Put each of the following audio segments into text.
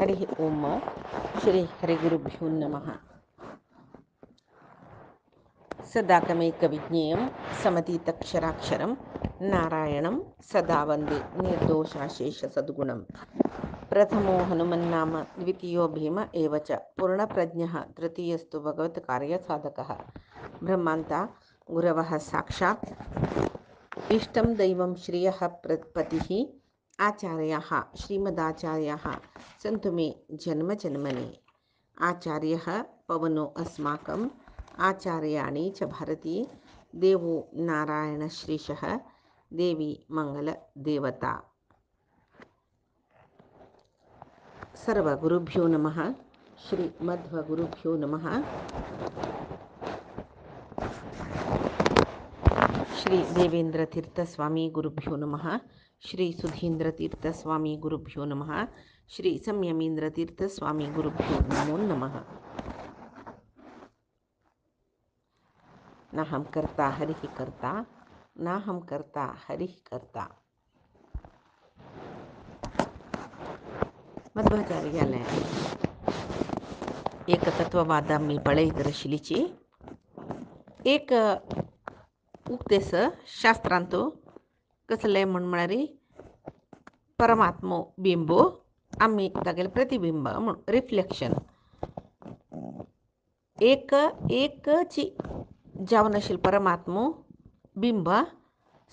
हरि ओम श्री हरिगुरुभ्यो नमः। सदाकमेकविज्ञेयं समतीतक्षराक्षरं नारायणं सदा वन्दे निर्दोषाशेषसद्गुणं। प्रथमो हनुमन्नाम द्वितीयो भीम एव च पूर्णप्रज्ञः तृतीयस्तु भगवत्कार्यसाधकः। ब्रह्मान्ता गुरवः साक्षात् इष्टं दैवं श्रियः पतिः आचार्याः श्रीमदाचार्याः सन्तु मे जन्मजन्मनि। आचार्यः पवनो अस्माकम् आचार्याणि च भारती देवो नारायणश्रीशः देवी मंगलदेवता। सर्वगुरुभ्यो नमः। श्रीमध्वगुरुभ्यो नमः। श्री देवेंद्रतीर्थस्वामी गुरुभ्यो नमः। श्री सुधींद्रतीर्थस्वामी गुरुभ्यो नमः। श्री संयमींद्रतीर्थस्वामी गुरुभ्यो नमो नमः। नाहं कर्ता हरिः कर्ता नाहं कर्ता हरिः कर्ता. मध्वाचार्याला एकतत्ववादा मी पळयकर शिलीची एक उक्तेस शास्त्रांतो कसले म्हण म्हणारी परमात्मो बिंबो आम्ही तागेले प्रतिबिंब म्हण रिफ्लेक्शन एकची जावन आशिल्लो परमात्मो बिंब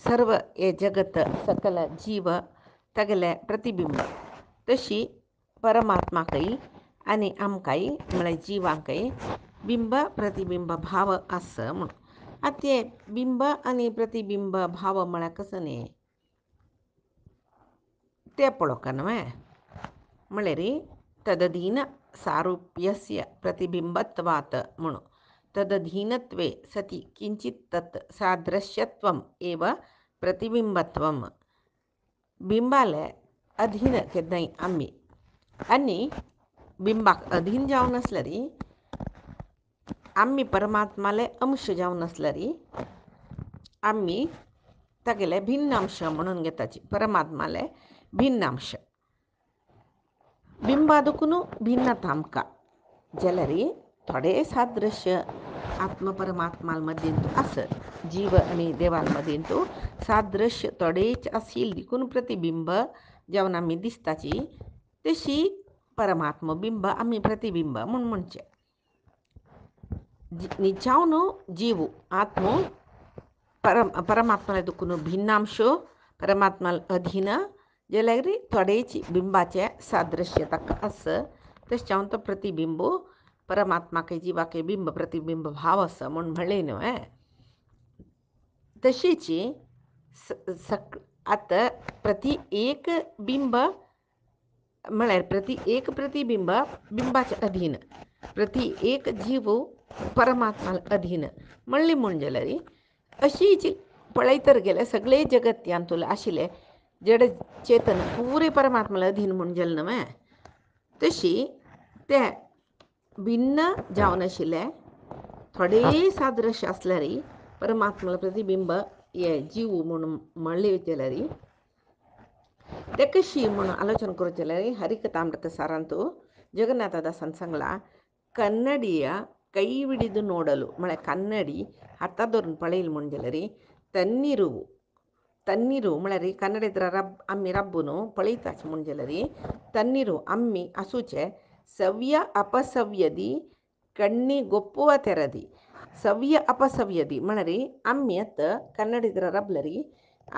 सर्व हे जगत सकल जीव तागेले प्रतिबिंब तशी परमात्माकय आनी आमकांय म्हळ्यार जिवांकय बिंब प्रतिबिंब भाव आसा म्हण. आतां ते बिंब आनी प्रतिबिंब भाव म्हळ्यार कसो न्ही ते पळोवंक न्हय म्हळ्यार तदधीन सारूप्यस्य प्रतिबिंबत्वात् म्हणून तदधीनत्वे सति किंचित तत् सादृश्यत्वम एव प्रतिबिंबत्वम. बिंबाले अधीन केन्नाय आमी आनी बिंबाक अधीन जावन आसल्यार आमी परमात्माले अंश जावन आसल्यार आमी तागेले भिन्नांश म्हणून घेताची परमात्माले भिन्नांश. बिंबादुकून भिन्नता आमकां जाल्यार थोडे सादृश्य आत्म परमात्मा मदीं आसत. जीव आनी देवाल मदीं सादृश्य थोडेच आशिल्ली देखून प्रतिबिंब जावन आमी दिसताची तशी परमात्मा बिंब आमी प्रतिबिंब म्हूण म्हणचें. जावन जीव आत्मो परमात्माले दुखून भिन्नांशो परमात्माल अधीन जाल्यार थोडेच बिंबाचे सादृश्य ताका आसा तशें जावन तो प्रतिबिंब परमात्माके जिवाके बिंब प्रतिबिंब भाव आसा म्हूण म्हणलें न्हय. तशीच आतां प्रति एक बिंब म्हळ्यार प्रति एक प्रतिबिंब बिंबाचे अधीन प्रति एक जीव परमात्मा अधीन म्हणली म्हूण जाल्यार अशीच पळयतर गेल्यार सगळे जगत्यांतूल आशिल्ले जड चेतन पुरे परमात्माला अधीन म्हूण जालें न्हय. तशी ते भिन्न जावन आशिल्ले थोडे सादृश्य आसल्यार परमात्माला प्रतिबिंब हे जीव म्हणून म्हणले जाल्यार ते कशी म्हणून आलोचना करूं जाल्यार हरिकथामृत सारांत जगन्नाथदासान सांगला कन्नडिय ಕೈ ಹಿಡಿದು ನೋಡಲು म्हळ्यार कन्नडी हातां धरून पळयलें म्हूण जाल्यार तन्नीरू म्हळ्यार कन्नडींत आमी रब्बून पळयताच म्हूण जाल्यार तन्नीरू आम्मी आसूचे सव्य अपसव्यदी कण्ಣಿಗೊಪ್ಪುವ ತೆರದಿ. सव्य अपसव्यदी म्हळ्यार आमी आतां कन्नडींत रबल्यार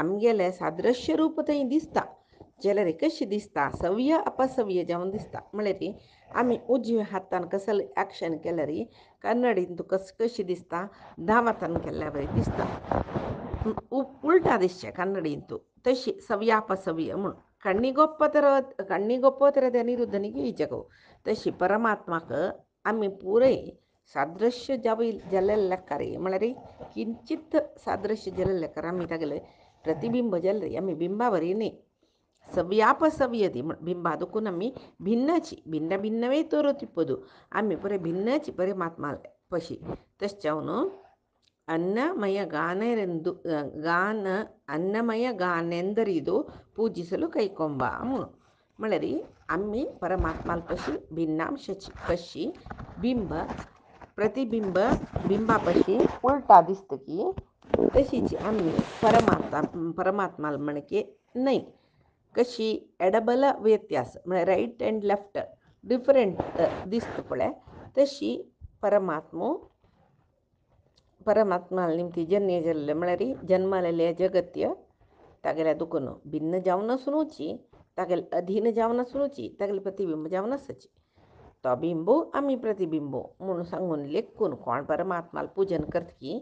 आमगेले सादृश्य रूप थंय दिसता जाल्यार कशी दिसता सव्य अपसव्य जावन दिसता. म्हळ्यार आमी उजव्या हातान कसले एक्शन केल्यार कन्नडींत कशी दिसता दावातान केल्ल्या बरी दिसता उलटा दिसचें कन्नडींत तशी सव्यापसव्य म्हूण कण्ಣಿಗೊಪ್ಪುವ ತೆರದಿ अनिरुद्धनिगे ही जगो तशी परमात्माक आमी पुरय सादृश्य जाल्ले लेखार म्हळ्यार किंचित सादृश्य जाल्ले लेखार आमी तागेले प्रतिबिंब जाल्यार आमी बिंबा बरी न्ही सव्यापसव्यदी बिंबा दुखून आमी भिन्नची भिन्न भिन्नवೇ ತೋರುತ್ತಿಪ್ಪುದು आमी पुरे भिन्नची परमात्मा पशी तशें जावन ಅನ್ನಮಯ ಗಾನೆಂದರಿದು ಪೂಜಿಸಲು ಕೈಕೊಂಬ म्हणून म्हळ्यार आम्ही परमात्मालपशी भिन्नांशाची कशी बिंब प्रतिबिंब बिंबापाशी उलटा दिसतं की तशीच आम्ही परमात्माला म्हणके नाही. कशी एडबल व्यत्यास म्हणजे राईट अँड लेफ्ट डिफरंट दिसतं पळय तशी परमात्माला निमती जन्य जल्ले म्हळ्यार जन्मालेले जगत्य तागेल्या दुखून भिन्न जावन नसुनूची तागेले अधीन जावन नसुनूची तागेले प्रतिबिंब जावन नसची तो बिंबो आम्ही प्रतिबिंबो म्हणून सांगून लेखून कोण परमात्माला पूजन करत की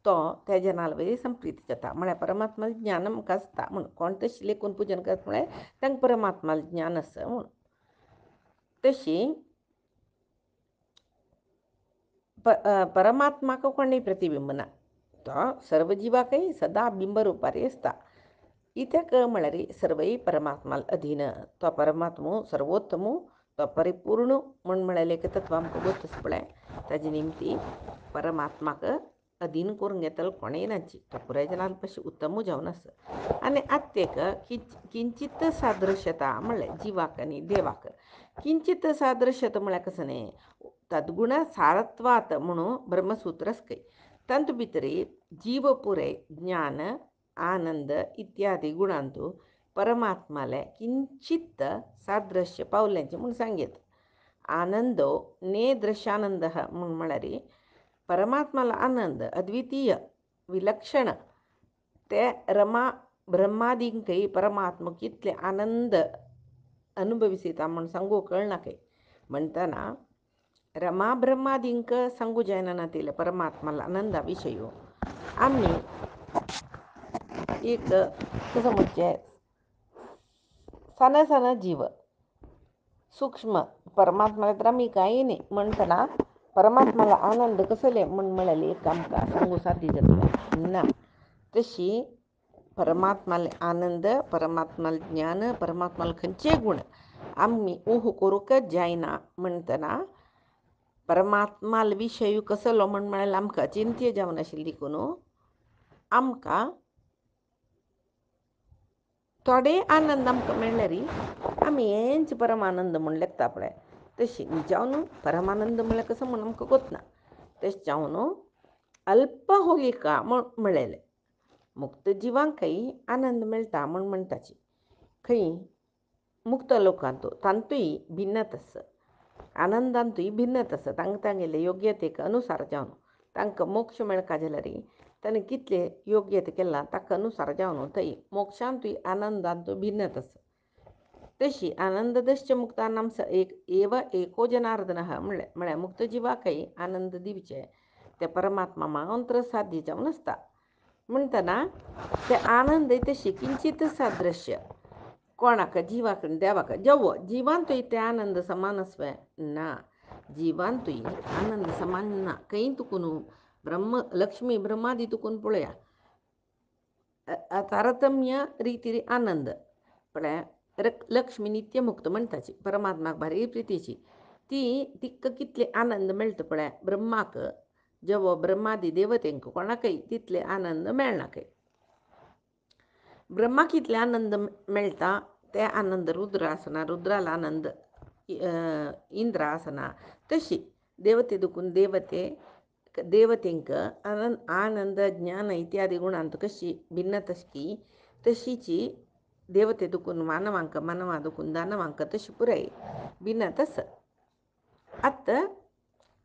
तो त्या जनाला वरी संप्रीती जाता म्हळ्यार परमात्माला ज्ञान आमकां आसता म्हणून कोण तशी लेखून पूजन करता म्हळ्यार तांकां परमात्माला ज्ञान आसा म्हणून. तशी परमात्माक कोणय प्रतिबिंब ना तो सर्व जिवाकय सदा बिंब रुपारी आसता. इत्याक म्हळ्यार सर्वय परमात्माला अधीन तो परमात्मो सर्वोत्तमो तो परिपूर्ण म्हण म्हळ्यार एक तत्व आमकां गोतच पळय ताजे निमती परमात्माक अधीन करून घेतलो कोणेय नाची तो पुराय जनाला पशी उत्तमू जावन आसा. आनी आत्तेक किंचित सादृश्यता म्हळ्यार जिवाक आनी देवाक किंचित सादृश्यता म्हळ्यार कसं न्ही तद्गुण सारत्वात म्हणून ब्रह्मसूत्र आसकय तांतू भितरी जीव पुरे ज्ञान आनंद इत्यादी गुणांतू परमात्माले किंचित सादृश्य पावल्यांचे म्हणून सांगेत. आनंदो ने दृश्यानंद म्हणून म्हळ्यार परमात्माला आनंद अद्वितीय विलक्षण ते रमा ब्रह्मादींकय परमात्मा कितले आनंद अनुभविसिता म्हणून सांगू कळना काही म्हणताना रमा ब्रह्मादींक सांगू जायना ना तिले परमात्माला आनंदा विषयी आम्ही एक कसं म्हणजे सन जीव सूक्ष्म परमात्मा तर आम्ही काही नाही म्हणताना परमात्माला आनंद कसले म्हण म्हळ्यार एक आमकां सांगू साध्य जाता ना. तशी परमात्माले आनंद परमात्माले ज्ञान परमात्माले खंयचे गुण आम्ही ऊह करूंकच जायना म्हणटना परमात्माल विशय कसलो म्हण म्हळ्यार आमकां चिंत्य जावन आशिल्ली देखून आमकां थोडे आनंद आमकां मेळल्यार आमी हेंच परमानंद म्हण लेखता पळय तशी जावन परमानंद म्हळ्यार कसो म्हण आमकां गोतना. तशें जावन अल्प होलिका म्हण म्हळेलें मुक्त जिवांकय आनंद मेळटा म्हण म्हणटाची खंय मुक्त लोकांतू तांतूय भिन्नत आसा आनंदांतूय भिन्नत आसा तांकां तांगेले योग्यतेक अनुसार जावन तांकां मोक्ष मेळका जाल्यार ताणें कितले योग्यते केला ताका अनुसार जावन थंय मोक्षांतूय आनंदांतूय भिन्नत आसा. तशी आनंददश्च मुक्तानां स एक एव एको जनार्दन म्हळ्यार मुक्त जिवाकय आनंद दिवचे ते परमात्मा मंत्र साध्य जावन आसता म्हणटना ते आनंद तशी किंचित सादृश्य कोणाक जिवाक देवाक जवो जिवांतूय ते आनंद समान आसवे ना जिवांतूय आनंद समान ना खंय तुकून ब्रह्म लक्ष्मी ब्रह्मादी तुकून पळया तारतम्य रितीर आनंद पळय लक्ष्मी नित्य मुक्त म्हणटाची परमात्माक भारी प्रितीची ती तिक्क कितले आनंद मेळटा पळय ब्रह्माक जवो ब्रह्मादी देवतेंक कोणाकय तितले आनंद मेळना खंय. ब्रह्मा कितले आनंद मेळटा ते आनंद रुद्र आसना रुद्राला आनंद इंद्र आसना तशी देवते दुखून देवतेंक आनंद ज्ञान इत्यादी गुणांत कशी भिन्नत आसकी तशीची देवते दुखून मानवांक मानवा दुखून दानवांक तशी पुराय भिन्नत आसा. आतां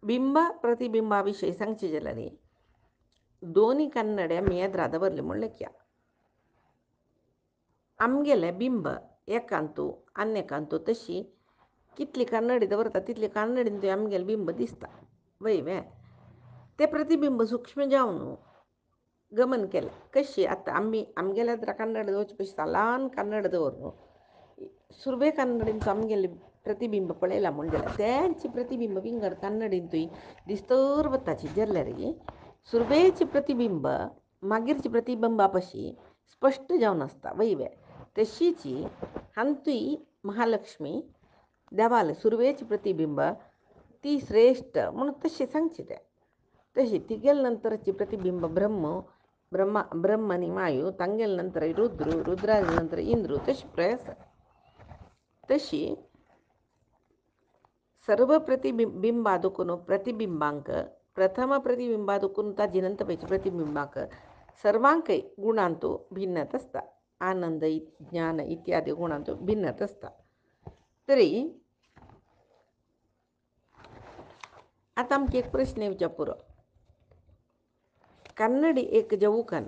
बिंब प्रतिबिंबा विशयी सांगचे जाल्यार दोनी कन्नड्या मेद्रा दवरले म्हण लेखया आमगेले बिंब एकांतू आन्यकांतू तशी कितली कन्नडी दवरता तितली कन्नडीन आमगेले बिंब दिसता वय ते प्रतिबिंब सूक्ष्म जावन गमन केलें कशी आतां आमगेल्या कन्नड दवरचे पयस सालान कन्नड दवरून सुरवे कन्नडीन आमगेले प्रतिबिंब पळयलां म्हण जाल्यार तेंची प्रतिबिंब विंगड कन्नडींतूय दिसतर वताची जाल्यार सुरवेची प्रतिबिंब मागीरची प्रतिबिंबा पशी स्पश्ट जावन आसता वय तशीची हांतूय महालक्ष्मी देवाल सुरवेची प्रतिबिंब ती श्रेष्ठ म्हणून तशी सांगची ते तशी तिगेल नंतरची प्रतिबिंब ब्रह्म आनी मायू तांगेल नंतर रुद्राज नंतर इंद्रू तशी प्रयास तशी सर्व प्रतिबिंबादुकुनु प्रतिबिंबांक प्रथम प्रतिबिंबादुकुनु ता जिनंत पैकी प्रतिबिंबांक सर्वांकೈ गुणांतो भिन्नत असता. आनंद ज्ञान इत्यादी गुणांतो भिन्नत असता. तरी आता आमचे एक प्रश्न विचारपुरो कन्नडी एक जवू कन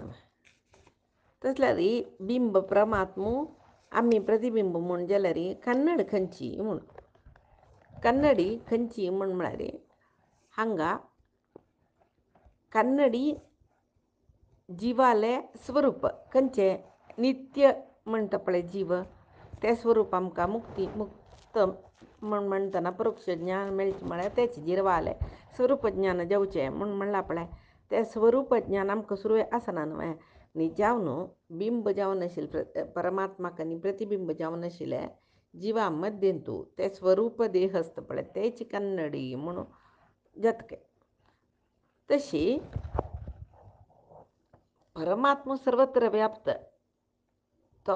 तसला री बिंब परमात्मू आम्ही प्रतिबिंब म्हूण जाल्यार री कन्नड खंयची म्हूण कन्नडी खंयची म्हूण म्हळ्यार हांगा कन्नडी जिवाले स्वरूप खंयचे नित्य म्हणटा पळय जीव ते स्वरूप आमकां मुक्त म्हण म्हणटना परोक्ष ज्ञान मेळचें म्हळ्यार तेच जिवाले स्वरूप ज्ञान जेवचें म्हूण म्हणलां पळय तें स्वरूप ज्ञान आमकां सुरवें आसना न्हय न्ही जावन बिंब जावन आशिल्ले परमात्माक आनी प्रतिबिंब जावन आशिल्ले जिवा मध्यंतू ते स्वरूप देह आसता पळय तेच कन्नडी म्हणून जतके. तशी परमात्मा सर्वत्र व्याप्त तो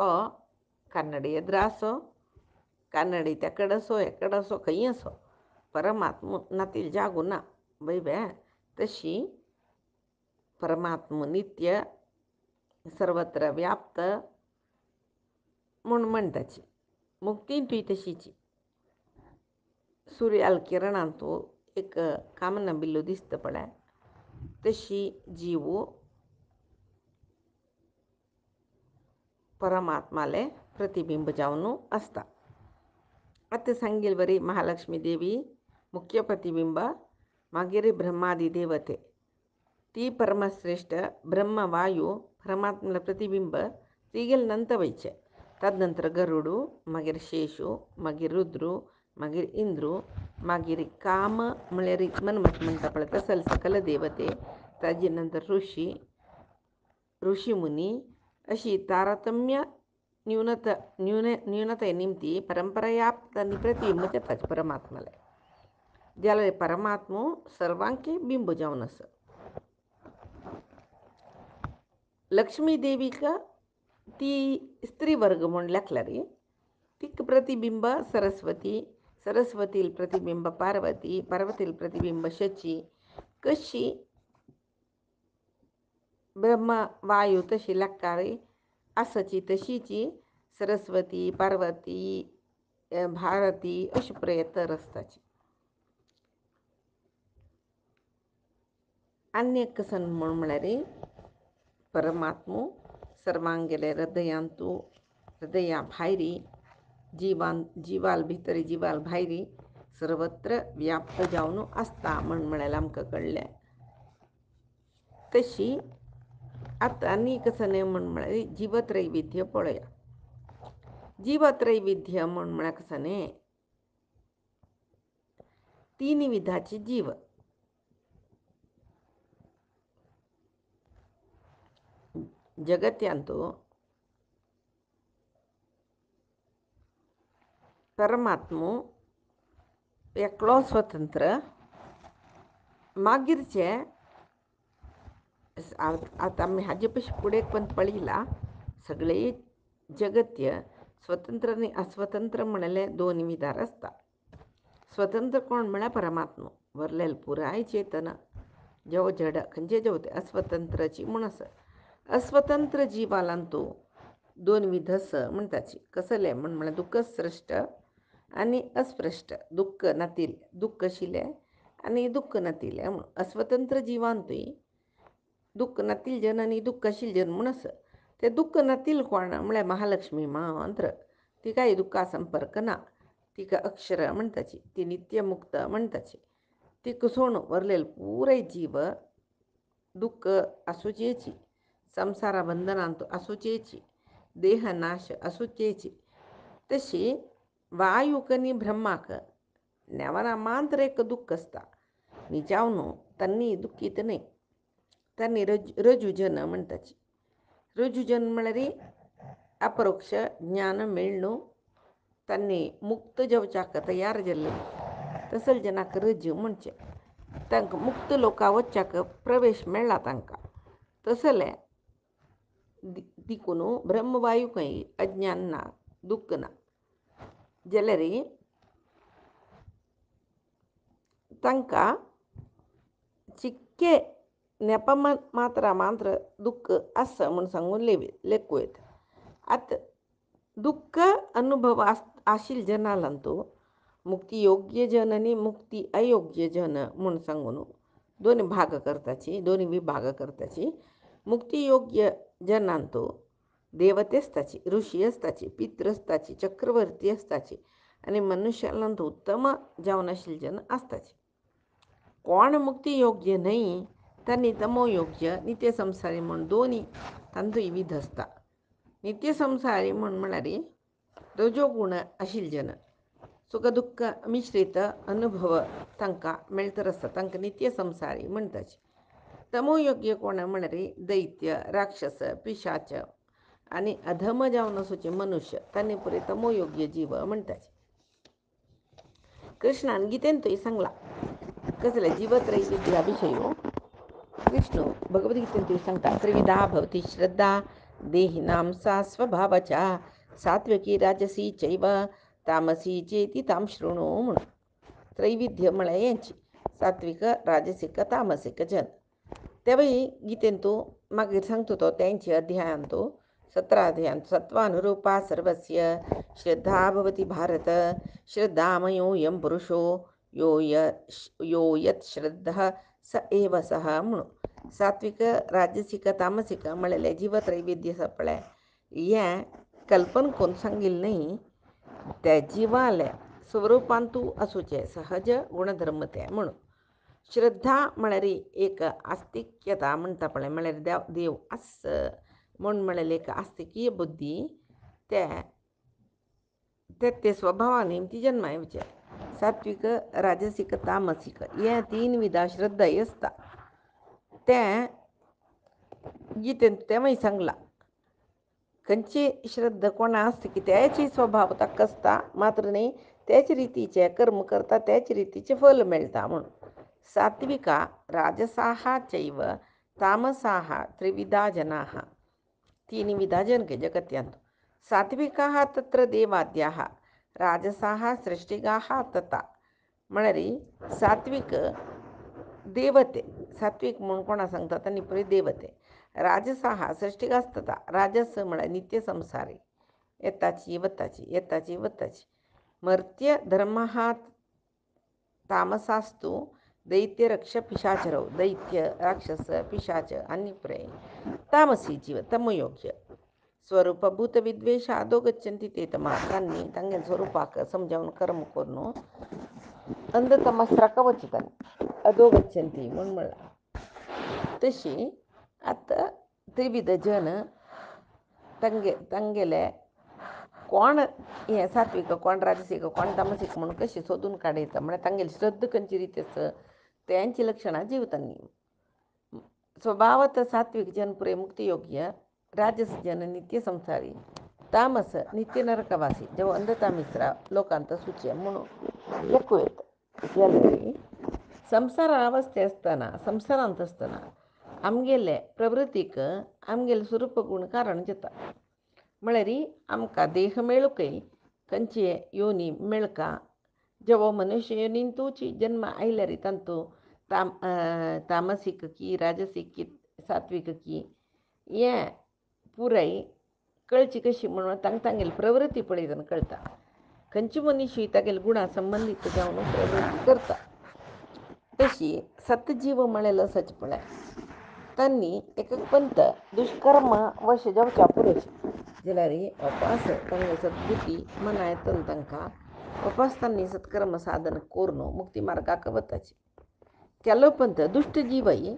कन्नडी ಎದುರು आसो कन्नडी तेकडसो एकडसो खंय असो परमात्मा नातील जागो ना बैबे. तशी परमात्मा नित्य सर्वत्र व्याप्त म्हूण म्हणटाची मुक्तींतूय तशीची सूर्याल किरणांतू एक कामना बिल्लो दिसता पळय तशी जीव परमात्माले प्रतिबिंब जावन असता. आता सांगेल बरी महालक्ष्मी देवी मुख्य प्रतिबिंब मागीर ब्रह्मादी देवते ती परमश्रेष्ठ ब्रह्म वायू परमात्मला प्रतिबिंब तिगेल ನಂತ वयचे तदनंतर गरुडू मागीर शेषू मागीर रुद्रू मागीर इंद्रू मागीर काम म्हळ्यार मन्मथ म्हणटा पळय तसल सकल देवते ताजे नंतर ऋषी मुनी अशी तारतम्य न्यूनते निमती परंपरायाप्त आनी प्रतिबिंब जाताच परमात्माले जाल्यार परमात्मो सर्वांकी बिंब जावन आसा. लक्ष्मी देवीक ती स्त्री वर्ग म्हूण लेखला रे तिक प्रतिबिंब सरस्वती सरस्वतील प्रतिबिंब पार्वती पार्वतील प्रतिबिंब शची कशी ब्रह्म वायू तशी लेक्कारी आसाची तशीची सरस्वती पार्वती भारती अशी प्रयत्न आसताची. आनी एक कसन म्हूण म्हळ्यार परमात्मो सर्वांगेले हृदया भायरी जिवाल भितरी जिवाल भायरी सर्वत्र व्याप्त जावन आसता म्हूण म्हळ्यार आमकां कळ्ळें. तशी आतां आनी कसन म्हूण म्हळ्यार जीवत्रैविध्य पळया. जीवत्रैविध्य म्हूण म्हळ्यार कसन तीन विधाचे जीव जगत्यांतू परमात्मो एकलो स्वतंत्र मागीरचे आता आमी हाजे पयशे फुडें पण पळयला सगळे जगत्य स्वतंत्र आनी अस्वतंत्र म्हणले दोन विधार आसता. स्वतंत्र कोण म्हळ्यार परमात्मा वरलेले पुराय चेतना जेव जड खंयचे जेवते अस्वतंत्रची म्हूण आसा. अस्वतंत्र जिवालांतू दोन विध म्हणटाची कसले म्हूण म्हळ्यार दुःखस्पृश्ट आनी अस्पृश्ट दुःख नातील दुःख आशिल्ले आनी दुःख नातिले म्हूण अस्वतंत्र जिवांतूय दुःख नातील जन आनी दुःख आशिल्ले जन म्हूण आसा. ते दुःख नातील कोण म्हळ्यार महालक्ष्मी मंत्र तिकाय दुःखा संपर्क ना तिका अक्षर म्हणटाची ती नित्यमुक्त म्हणटाची तिका सोण वरलेले पुराय जीव दुःख आसुचेची संसार बंधनांतू आसुचेची देह नाश आसुचेची. तशी वायूक आनी ब्रह्माक नेवना मात्र एक दुःख आसता न्ही जावन तन्नी दुःखीत न्ही तन्नी रजुजन म्हणटाची. रजुजन म्हळ्यार अपरोक्ष ज्ञान मेळणू तन्नी मुक्त जेवच्याक तयार जाल्ले तसल जनाक रजू म्हणचे तांकां मुक्त लोका वच्चाक प्रवेश मेळ्ळा तांकां. तसले देखून ब्रह्मवायूकय अज्ञान ना दुःख ना जलरी तांकां चिक्के नेप मात्र दुःख असं म्हणून सांगून लेखू येत. आता दुःख अनुभव आशील जनालांतू मुक्ती योग्य जन आणि मुक्ती अयोग्य जन म्हणून सांगून दोन्ही भाग करताची, दोन्ही विभाग करताची. मुक्ती योग्य जनांतू देवते असताची, ऋषी असताची, पित्र असताची, चक्रवर्ती असताची आणि मनुष्यालांतू उत्तम जावनशील जन असताची. कोण मुक्ती योग्य नाही त्यांनी तमोयोग्य नित्य संसारी म्हणून दोन्ही तांतू विध असता. नित्य संसारी म्हणून म्हणणारी रजोगुण आशील जन सुखदुःख मिश्रित अनुभव तांकां मेळतर असता, तांकां नित्य संसारी म्हणताचे. तमोयोग्य कोण म्हणणारी दैत्य, राक्षस, पिशाच आणि अधम जावन असोचे मनुष्य त्यांनी पुरे तमोयोग्य जीव म्हणताचे. कृष्णान गीतेन तो सांगला कसले जीवत्रैविध्याविषयो. कृष्ण भगवद्गीतेन तो सांगता त्रिविधा भवती श्रद्धा देहिनां सा स्वभावचा सात्विकी राजसी चैव तामसी चेती ताम शृणु म्हणून. त्रैविध्य म्हणा यांची सात्विक, राजसिक, तामसिक जन. त्यावेळी गीतेन तो मागे सांगतो तो त्यांची अध्यायान तो 17 अध्यायान सत्वानुरूपा सर्वस्य श्रद्धा भवती भारत श्रद्धामयोऽयं पुरुषो यो यत् श्रद्धा स एव सह म्हणून. सात्विक, राजसिक, तामसिक म्हणलेले जीवत्रैविध्य सपळे या कल्पन कोण सांगील नाही. त्या जीवाला स्वरूपांतू असूचे सहज गुणधर्म ते म्हणून. श्रद्धा म्हणणारी एक आस्तिक्यता म्हणता पळे म्हणणारी देव अस म्हणून म्हणलेले एक आस्तिकीय बुद्धी त्या ते स्वभावाने ती जन्मा येवचे. सात्विक, राजसिक, तामसिक या 3 विधा श्रद्धा असता. त्या गीतेन तेव्हाही सांगला कंची श्रद्धा कोणा असते की त्याची स्वभाव तक असता मात्र नाही त्याच रीतीचे कर्म करता त्याच रीतीचे फल मिळता म्हणून. सात्विका राजसाहा चैव तामसाहा त्रिविधा जनाः 3 विधा जन के जगत्यांत. सात्विकाः तत्र देवाद्याः राजसाः सृष्टिगाः तथा म्हणणारी सात्विक देवते, सात्विक म्हणून कोणा सांगतात त्यांनी पुरे देवते. राजसाहा सृष्टिगास्तता राजस म्हणा नित्य संसारी येताची वत्ताची. मर्त्य धर्मः तामसास्तु दैत्य रक्ष पिशाचरव दैत्य, राक्षस, पिशाच आणि पुरे तामसी जीव तमयोग्य स्वरूपभूत विद्वेष अधोगच्छन्ति ते तमा त्यांनी त्यांच्या स्वरूपाक समजावून कर्म करून अंधतमस्राक वचितांनी अधोगच्छन्ति म्हणून म्हणला. तशी आता त्रिविध जन तंगेले कोण हे सात्विक, कोण राजसिक, कोण तामसिक म्हणून कशी शोधून काढायचं म्हणजे तांगेली श्रद्ध कंची रीती त्यांची लक्षणा जीवतांनी. स्वभावत सात्विक जन पुरे मुक्तियोग्य, राजस जन नित्य संसारी, तामस नित्य नरकवासी जेव्हा अंधता मिश्रा लोकांत सूचे म्हणून लेखू येत. जलरी संसार अवस्थे असताना संसारांत असताना आमगेले प्रवृत्तीक आमगेले स्वरूप गुण कारण जाता. म्हळ्यारी आमकां देह मेळुकय खंयचे योनी मेळका जेव्हा मनुष्य योनींतूची जन्म आयल्यारी तांतू तामसीक की राजसीक की सात्विक की ये पुराय कळची कशी म्हणून तांगेली प्रवृत्ती पळयतना कळता. खंयची मनुष्य तागेले गुणा संबंधित जावन प्रवृत्ती करता. तशी सतजीव म्हणलेलो सच पळय त्यांनी एक पंत दुष्कर्म वश जावच्या पुरेशी जलारी उपास तांगे सद्बुद्धी मनायतन तांकां उपास तांनी सत्कर्म साधन करून मुक्ती मार्गाक वताचे. केलो पंत दुष्ट जीवय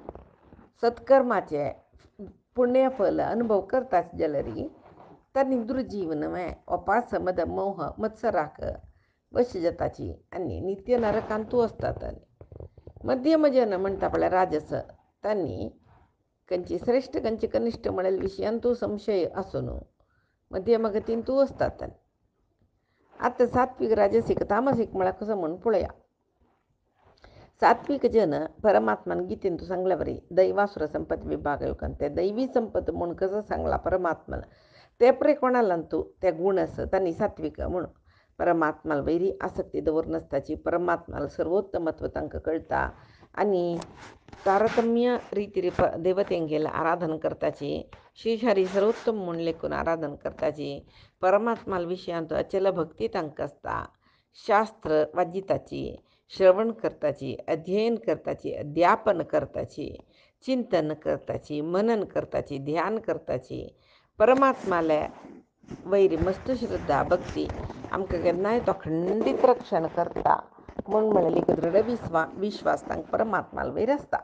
सत्कर्माचे पुण्यफल अनुभव करताच जलरी त्यांनी दुर्जीवनमय उपास मद मोह मत्सराक वश जाताची आणि नित्य नरकांतू असतात. मध्यम जन म्हणता पळय राजस त्यांनी कंची श्रेष्ठ कंची कनिष्ठ म्हणेल विषयांतू संशय असून मध्यम गतींतू असतात. आता सात्विक, राजसिक, तामसिक म्हणा कसं म्हणून पळया. सात्विक जन परमात्मान गीतेंतू सांगल्यावरी दैवासुर संपत विभाग योगान ते दैवी संपत म्हणून कसं सांगला परमात्मान ते परे कोणालांतू त्या गुण असं त्यांनी सात्विक म्हणून. परमात्माला वैरी आसक्ती दवर नसताची परमात्माला सर्वोत्तमत्व तांकां कळटा आणि तारतम्य रीती देवतेंगेला आराधन करताची श्रीहरी सर्वोत्तम म्हूण लेखून आराधन करताची परमात्माला विशयांत अचल भक्ती तांकां आसता. शास्त्र वाजिताची श्रवण करताची अध्ययन करताची अध्यापन करताची चिंतन करताची मनन करताची ध्यान करताची परमात्माला वैरी मस्त श्रद्धा भक्ती आमकां केन्नाय तो खंडीत रक्षण करता म्हूण म्हणलेली दृढ विश्वास तांकां परमात्माला वैर आसता.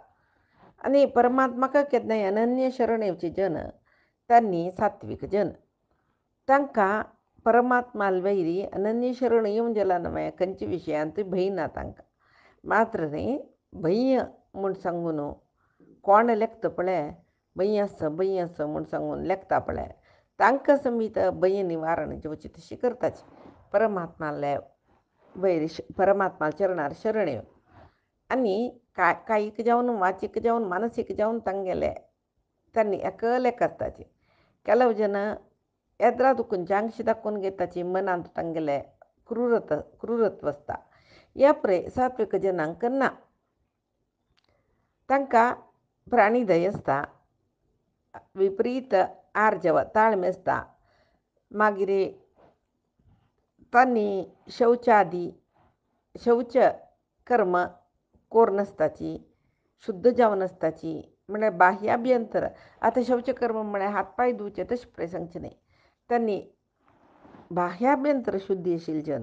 आनी परमात्माका केन्नाय अनन्य शरण येवचे जन त्यांनी सात्विक जन तांकां परमात्माला वैरी अनन्य शरण येवन जाला नव्हे खंयचे विशयांत भंय ना तांकां. मात्र न्ही भंय म्हूण सांगून कोण लेखता पळय भंय आस म्हूण सांगून लेखता पळय तांकां समीत भंय निवारण जेवची तशी करताची परमात्माला वैरी परमात्मा चरणार शरण येवन आनी कायीक जावन वाचीक जावन मानसीक जावन तांगेले त्यांनी एकले करताचे. ಕೆಲವು ಜನ ಎದುರಾದಕ್ಕಂಚ ಅಂಶ दाखवून घेताची मनांत तांगेले क्रूरत्व आसता. ह्या सात्विक जनांक ना तांकां प्राणीदय आसता विपरीत आर्जव ताळमे आसता. मागीर तांणी शौच कर्म कोर नासताची शुद्ध जावन आसताची म्हळ्यार बाह्याभ्यंतर आतां शौचकर्म म्हळ्यार हात पांय धुवचे तशें पळय सांगचें न्ही. त्यांनी बाह्याभ्यंतर शुद्धी आशिल्ली जन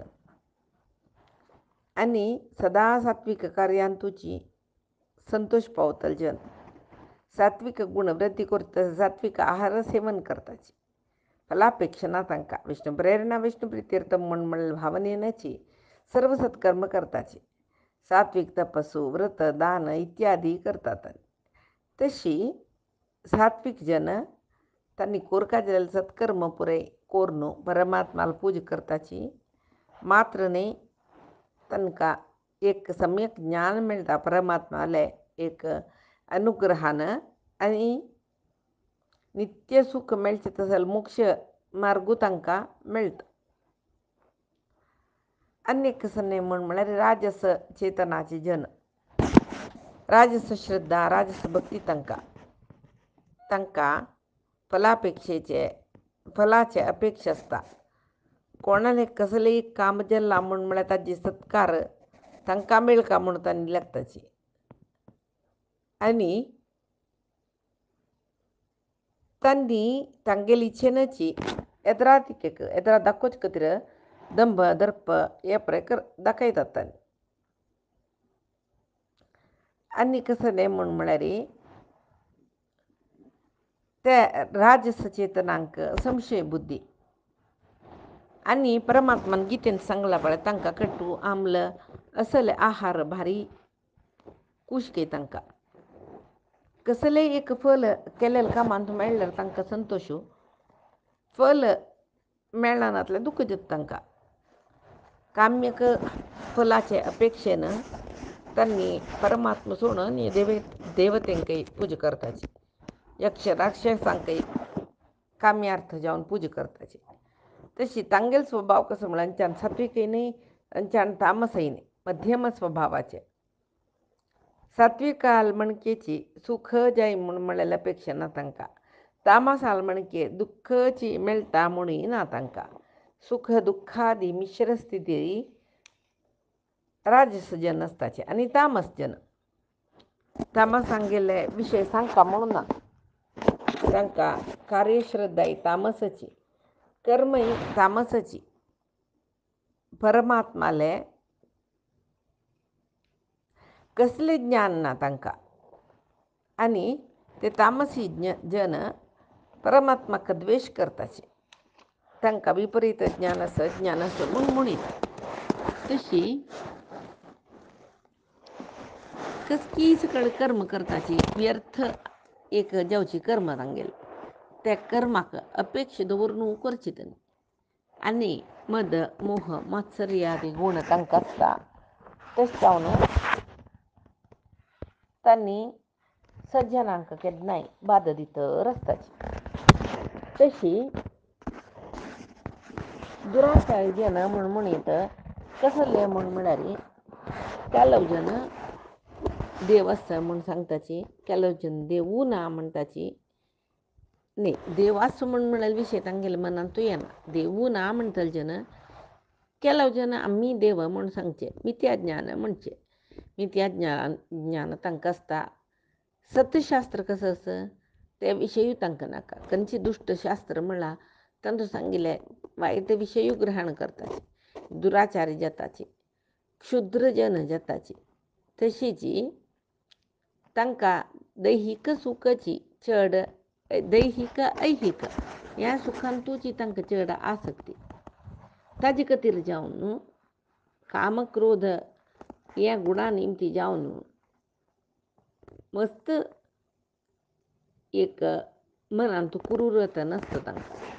आनी सदा सात्विक कार्यांतूची संतोष पावतले जन सात्विक गुण वृद्धी करता सात्विक आहार सेवन करताची फलापेक्षा ना तांकां विष्णू प्रेरणा विष्णू प्रित्यर्थ म्हण भावनेची सर्व सत्कर्म करताची सात्विक तपस्सु व्रत दान इत्यादी करतात. तशी सात्विक जन त्यांनी कोरका जालेले सत्कर्म पुरे कोरून परमात्माला पूज करताची. मात्र न्ही तांकां एक सम्यक ज्ञान मेळटा परमात्माले एक अनुग्रहान आनी नित्य सुख मेळचें तसले मोक्ष मार्ग तांकां मेळटा. आनी एक सन्ने म्हळ्यार राजस चेतनाचे जन राजस श्रद्धा राजस भक्ती तांकां फलाचे अपेक्षा आसता. कोणाले कसलेय काम जाल्ला म्हळ्यार ताजे सत्कार तांकां मेळका म्हूण तांणी लागताची आनी तांणी तांगेली इच्छेनची एदरा दाखोवचे खातीर दंभ दर्प हे दाखयतात तांणी. आनी कसले म्हळ्यार ते राजस चेतनांक संशय बुद्धी आनी परमात्मान गितेन सांगला पळय तांकां कट्टू आम्ल असले आहार भारी कुशके तांकां कसलेय एक फल केलेल्या कामांत मेळ्ळ्यार तांकां संतोश फल मेळना नातलें दुख्ख जाता तांकां. काम्यक फलाचे अपेक्षेन तांणी परमात्मा सोडून देवतेंकय पूज करताची यक्ष राक्षसांकय काम्यार्थ जावन पूज करताची. तशी तांगेलो स्वभाव कसो म्हळ्यार अंचान सात्विकय न्ही अंचान तामसय न्ही मध्यम स्वभावाचे. सात्विक आलमणकेची सुख जाय म्हूण म्हणलेली अपेक्षा ना तांकां. तामस आलमणके दुख्खची मेळटा म्हणूय ना तांकां. सुख दुख्खादी मिश्र स्थिती राजस जन आसताचे आनी तामस जन तामसांगेले विशय सांगता म्हणून ना तांकां कार्यश्रद्धाय तामसाची कर्मय तामसाची परमात्माले कसले ज्ञान ना तांकां. आनी ते तामसी जन परमात्माक द्वेश करताचे तांकां विपरीत ज्ञान आस म्हूण म्हणीत. तशी कसकीय सकळ कर्म करताची व्यर्थ एक जावची कर्म तांगेली त्या कर्माक अपेक्षा दवरून करची तांणी. आनी मद मोह मात्सर्यादी गुण तांकां आसता. तशें जावन तांणी सज्जनांक केन्नाय बाद दितर आसताची. तशी दुराचारी जन म्हणून येतं कसले म्हण म्हणारी ಕೆಲವು ಜನ देवस्थान म्हणून सांगताची ಕೆಲವು जन देऊ ना म्हणताची नाही देवास म्हणून म्हणाल विषय तांगेल मनात तू येणार देऊ ना म्हणताल जन ಕೆಲವು जन आम्ही देव म्हणून सांगचे मिथ्याज्ञान म्हणचे मिथ्याज्ञान तांकां आसता सत्यशास्त्र कसं असं त्याविषयी तांकां नाका खंयची दुष्ट शास्त्र म्हणला तांचो सांगिल्ले वायट विशयी ग्रहण करताचे दुराचारी जाताचे क्षुद्र जन जाताची तशीची तांकां दैहिक सुखाची चड दैहिक ऐहिक ह्या सुखांतूची तांकां चड आसक्ती ताजे खातीर जावन काम क्रोध ह्या गुणां निमती जावन मस्त एक मनांत कुरुरत नासता तांकां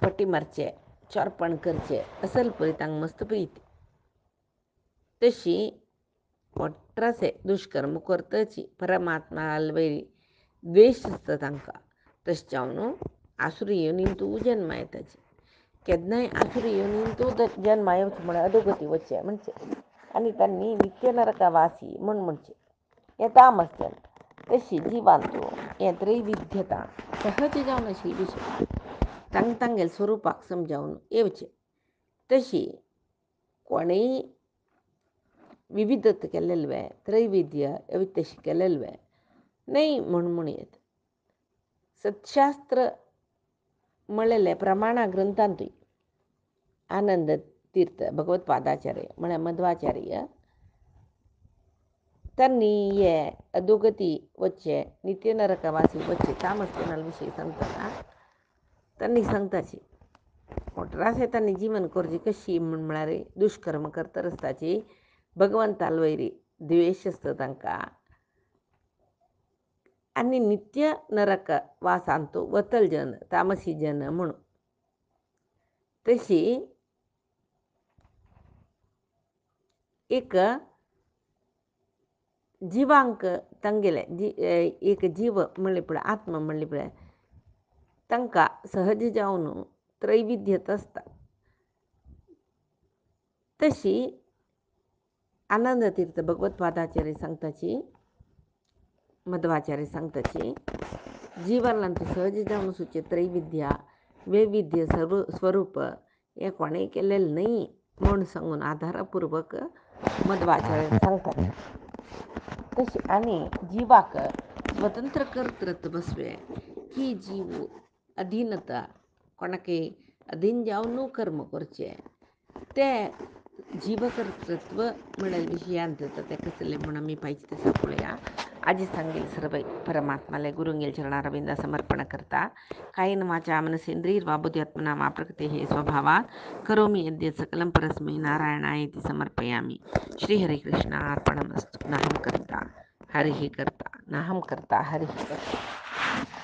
पट्टी मारचे चोरपण करचे असल पळय तांकां मस्त प्रीती तशी मोट्रासे दुश्कर्म करतची परमात्मा वयरी द्वेश आसता तांकां तशें जावन आसुरी योनींतू जन्मा येताची केन्नाय आसुरी योनींतू जन्मा येवचे म्हण अधोगती वचचे म्हणचे आनी तांणी नित्य नरकावासी म्हणचे हें तामस जन तशी जिवांतू हें त्रैविध्यता सहज जावन आशिल्ली विशय तांगेल स्वरुपाक समजावन येवचें तशी कोणेय विविधत केलेले त्रैविध्य तशी केलेले नाही म्हणून येत सत्शास्त्र म्हणलेले प्रमाणा ग्रंथांतूय आनंद तीर्थ भगवत्पादाचार्य म्हळ्यार मध्वाचार्य तांणी हे अधोगती वच्चे नित्य नरकवासी वच्चे तामसपणाल विशयी सांगतना तांणी सांगताची मोटरासे तांणी जीवन करची कशी म्हळ्यार दुश्कर्म करता रस्ताची भगवंताल वयरी द्वेश आसता तांकां आनी नित्य नरक वासांतू वतल जन तामसी जन म्हणून तशी एक जिवांक तांगेले एक जीव म्हणले पळय आत्मा म्हणले पळय तांकां सहज जावन त्रैविध्यत आसता तशी आनंद तीर्थ भगवत्पादाचार्य सांगताची मध्वाचार्य सांगताची जीवनांतू सहज जावन सुचे त्रैविध्या वैविध्य स्वरूप हे कोणेय केलेलें न्ही म्हूण सांगून आधारपूर्वक मध्वाचार्य सांगतात तशी आनी जिवाक स्वतंत्र कर्तृत्व बसवे की जीव अधीनता कोणाकय अधीन जावन कर्म करचे ते जीवकर्तृत्व म्हळ्यार विशयांत ते कसले म्हण आमी पाहिजे तसं पळया आजी सांगेल सर्व परमात्माले गुरुंगेल चरणारविंद समर्पण करता कायेन वाचा मनसेंद्रियर्वा बुद्ध्यात्मना मा प्रकृतेः स्वभावात् करोमि यद्यत् सकलं परस्मै नारायणायेति समर्पयामि श्रीहरिकृष्णार्पणमस्तु नाहं कर्ता हरिः कर्ता नाहं कर्ता हरिः कर्ता